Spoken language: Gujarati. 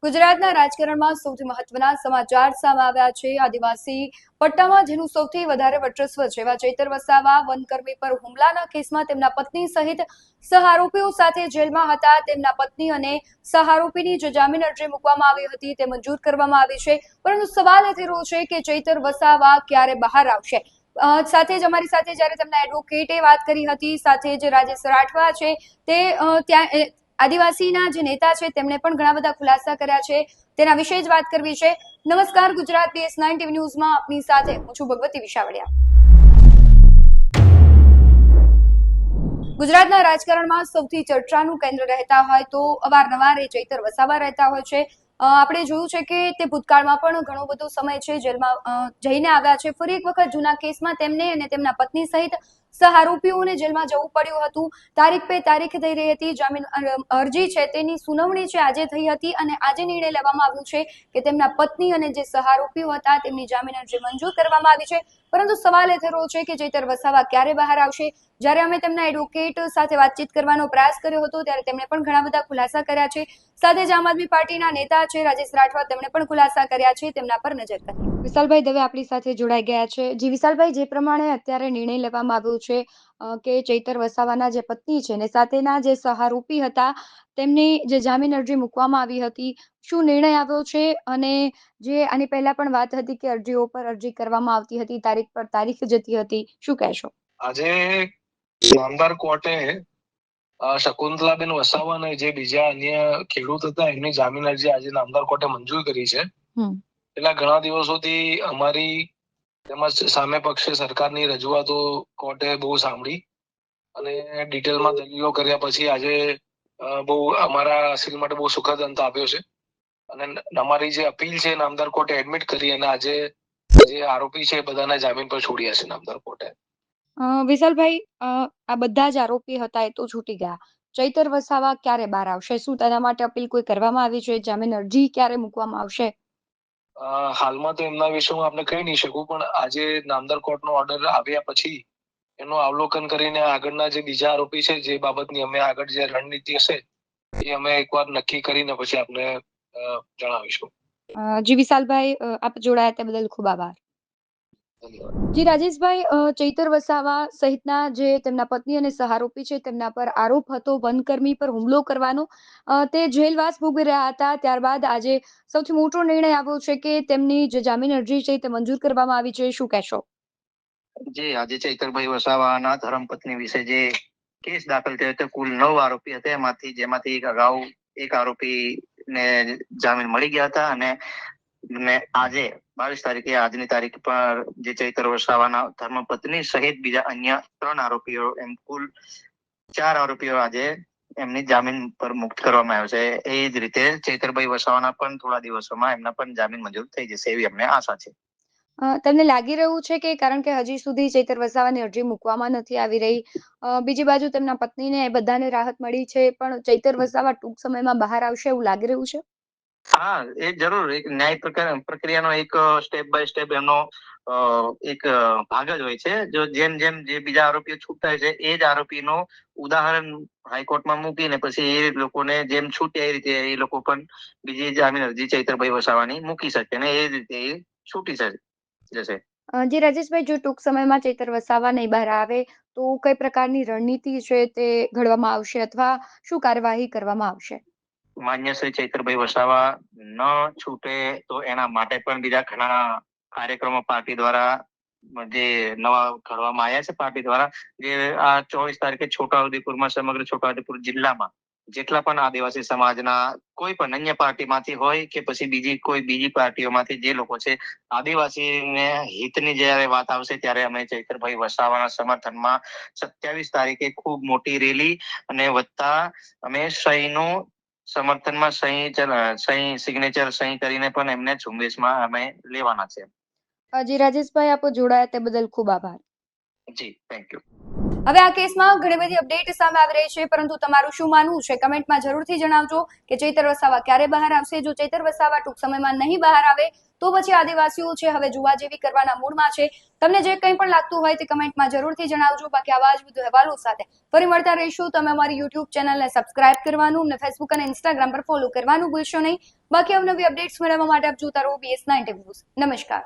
ગુજરાતના રાજકારણમાં સૌથી મહત્વના સમાચાર સામે આવ્યા છે। આદિવાસી પટ્ટામાં જેનું સૌથી વધારે વર્ચસ્વ છે એવા ચૈતર વસાવા વનકર્મી પર હુમલાના કેસમાં તેમના પત્ની સહિત સહારોપીઓ સાથે જેલમાં હતા। તેમના પત્ની અને સહારોપીની જે જામીન અરજી મૂકવામાં આવી હતી તે મંજૂર કરવામાં આવી છે, પરંતુ સવાલ એ થઈ રહ્યો છે કે ચૈતર વસાવા ક્યારે બહાર આવશે। સાથે જ અમારી સાથે જ્યારે તેમના એડવોકેટે વાત કરી હતી, સાથે જ રાજેશ રાઠવા છે તે ત્યાં આદિવાસીના જે નેતા છે તેમણે પણ ઘણા બધા ખુલાસા કર્યા છે, તેના વિશે જ વાત કરવી છે। નમસ્કાર, ગુજરાત BS9 TV ન્યૂઝમાં આપની સાથે હું છું ભગવતી વિશાવડિયા। ગુજરાતના રાજકારણમાં સૌથી ચર્ચાનું કેન્દ્ર રહેતા હોય તો અવારનવાર એ ચૈતર વસાવા રહેતા હોય છે। આપણે જોયું છે કે તે ભૂતકાળમાં પણ ઘણો બધો સમય છે જેલમાં જઈને આવ્યા છે। ફરી એક વખત જૂના કેસમાં તેમને અને તેમના પત્ની સહિત સહારોપીઓને જેલમાં જવું પડ્યું હતું। તારીખ પે તારીખ થઈ રહી હતી। જામીન અરજી છે તેની સુનાવણી છે આજે થઈ હતી અને આજે નિર્ણય લેવામાં આવ્યો છે કે તેમના પત્ની અને જે સહારોપીઓ હતા તેમની જામીન અરજી મંજૂર કરવામાં આવી છે, પરંતુ સવાલ એ થઈ રહ્યો છે કે ચૈતર વસાવા ક્યારે બહાર આવશે। જ્યારે અમે તેમના એડવોકેટ સાથે વાતચીત કરવાનો પ્રયાસ કર્યો હતો ત્યારે તેમણે પણ ઘણા બધા ખુલાસા કર્યા છે। સાથે જ આમ આદમી પાર્ટીના નેતા છે રાજેશ રાઠવા, તેમણે પણ ખુલાસા કર્યા છે, તેમના પર નજર કરીએ। વિશાલભાઈ દવે આપણી સાથે જોડાઈ ગયા છે। જી વિશાલભાઈ, જે પ્રમાણે અત્યારે નિર્ણય લેવામાં આવ્યો છે કે ચૈતર વસાવાના જે પત્ની છે ને સાથેના જે સહારોપી હતા તેમની જે જામીન અરજી મૂકવામાં આવી હતી, શું નિર્ણય આવ્યો છે? અને જે આની પહેલા પણ વાત હતી કે અરજીઓ પર અરજી કરવામાં આવતી હતી, તારીખ પર તારીખ જતી હતી, શું કહેશો? આજે નામદાર કોર્ટે શકુંતલાબેન વસાવા અને જે બીજા અન્ય ખેડૂત હતા એમની જામીન અરજી આજે નામદાર કોર્ટે મંજૂર કરી છે। છેલ્લા ઘણા દિવસોથી અમારી તેમજ સામે પક્ષે સરકારની રજૂઆતો કોર્ટે બહુ સાંભળી અને ડિટેલમાં દલીલો કર્યા પછી આજે બહુ અમારા હાસિલ માટે બહુ સુખદ અંત આપ્યો છે અને અમારી જે અપીલ છે નામદાર કોર્ટે એડમિટ કરી અને આજે જે આરોપી છે બધાના જામીન પર છોડ્યા છે નામદાર કોર્ટે। વિશાલભાઈ, આ બધા જ આરોપી હતા એ તો છૂટી ગયા, ચૈતર વસાવા ક્યારે બહાર આવશે? શું તેના માટે અપીલ કોઈ કરવામાં આવી છે? જામીન અરજી ક્યારે મૂકવામાં આવશે? હાલમાં તો એમના વિશે હું આપને કહી નહીં શકું, પણ આજે નામદાર કોર્ટનો ઓર્ડર આવ્યા પછી એનું અવલોકન કરીને આગળના જે બીજા આરોપી છે જે બાબતની અમે આગળ જે રણનીતિ હશે એ અમે એકવાર નક્કી કરીને પછી આપને જણાવીશું। જી વિશાલભાઈ, આપ જોડાયા તે બદલ ખૂબ આભાર। જી રાજેશભાઈ, ચૈતર વસાવા સહિતના જે તેમના પત્ની અને સહારોપી છે તેમના પર આરોપ હતો વનકર્મી પર હુમલો કરવાનો। તે જેલવાસ ભોગવી રહ્યા હતા, ત્યારબાદ આજે સૌથી મોટો નિર્ણય આવ્યો છે કે તેમની જે જામીન અરજી છે તે મંજૂર કરવામાં આવી છે, શું કહેશો? જે આજે ચૈતરભાઈ વસાવાના ધર્મપત્ની વિશે જે કેસ દાખલ થયો હતો, કુલ 9 આરોપી હતા, જેમાંથી અગાઉ એક આરોપીને જામીન મળી ગયા હતા અને આજે 22 તારીખે આજની તારીખ પર જે ચૈતર વસાવાના ધર્મપત્ની સહિત બીજા અન્ય 3 આરોપીઓ એમ કુલ 4 આરોપીઓ આજે એમની જામીન પર મુક્ત કરવામાં આવ્યો છે। એ જ રીતે ચૈતરભાઈ વસાવાના પણ થોડા દિવસોમાં એમના પણ જામીન મંજૂર થઈ જશે એવી અમને આશા છે। તમને લાગી રહ્યું છે કે કારણ કે હજી સુધી ચૈતર વસાવાની અરજી મૂકવામાં નથી આવી રહી, બીજી બાજુ તેમના પત્નીને બધાને રાહત મળી છે, પણ ચૈતર વસાવા ટૂંક સમયમાં બહાર આવશે એવું લાગી રહ્યું છે? હા, એ જરૂર એક ન્યાય પ્રક્રિયાનો એક સ્ટેપ બાય સ્ટેપ એનો એક ભાગ જ હોય છે। જો જેમ જેમ જે બીજા આરોપીઓ છૂટાય છે એ જ આરોપીનો ઉદાહરણ હાઈકોર્ટમાં મૂકીને પછી એ લોકોને જેમ છૂટ્યા એ રીતે એ લોકો પણ બીજી જામીન અરજી ચૈતરભાઈ વસાવાની મૂકી શકે ને એ રીતે એ છૂટી જશે। જી રાજેશભાઈ, જો ટૂંક સમયમાં ચૈતર વસાવા નહીં બહાર આવે તો કઈ પ્રકારની રણનીતિ છે તે ઘડવામાં આવશે અથવા શું કાર્યવાહી કરવામાં આવશે? માન્ય શ્રી ચૈતરભાઈ વસાવા ન છૂટે તો એના માટે પણ બીજા ઘણા કાર્યક્રમો પાર્ટી દ્વારા જે નવા ઘડવામાં આવ્યા છે પાર્ટી દ્વારા, જે આ 24 તારીખે છોટાઉદેપુરમાં સમગ્ર છોટાઉદેપુર જિલ્લામાં જેટલા પણ આદિવાસી સમાજના કોઈ પણ અન્ય પાર્ટીમાંથી હોય કે પછી બીજી પાર્ટીઓમાંથી જે લોકો છે, આદિવાસીને હિતની જયારે વાત આવશે ત્યારે અમે ચૈતરભાઈ વસાવાના સમર્થનમાં 27 તારીખે ખૂબ મોટી રેલી અને વત્તા અમે સહીનું સમર્થનમાં સિગ્નેચર સહી કરીને પણ એમને ઝુંબેશમાં અમે લેવાના છે। જી રાજેશભાઈ, આપ જોડાયા તે બદલ ખૂબ આભાર। જી, થેન્ક યુ। હવે આ કેસમાં ઘણી બધી અપડેટ સામે આવી રહી છે, પરંતુ તમારું શું માનવું છે કમેન્ટમાં જરૂરથી જણાવજો કે ચૈતર વસાવા ક્યારે બહાર આવશે। જો ચૈતર વસાવા ટૂંક સમયમાં નહીં બહાર આવે તો પછી આદિવાસીઓ છે હવે જોવા જેવી કરવાના મૂડમાં છે। તમને જે કંઈ પણ લાગતું હોય તે કમેન્ટમાં જરૂરથી જણાવજો। બાકી આવા જ વધુ અહેવાલો સાથે ફરી મળતા રહીશું। તમે અમારી યુટ્યુબ ચેનલને સબસ્ક્રાઇબ કરવાનું અને ફેસબુક અને ઇન્સ્ટાગ્રામ પર ફોલો કરવાનું ભૂલશો નહીં। બાકી અવનવી અપડેટ્સ મેળવવા માટે આપ જોતા રહો BS19 ન્યૂઝ. નમસ્કાર.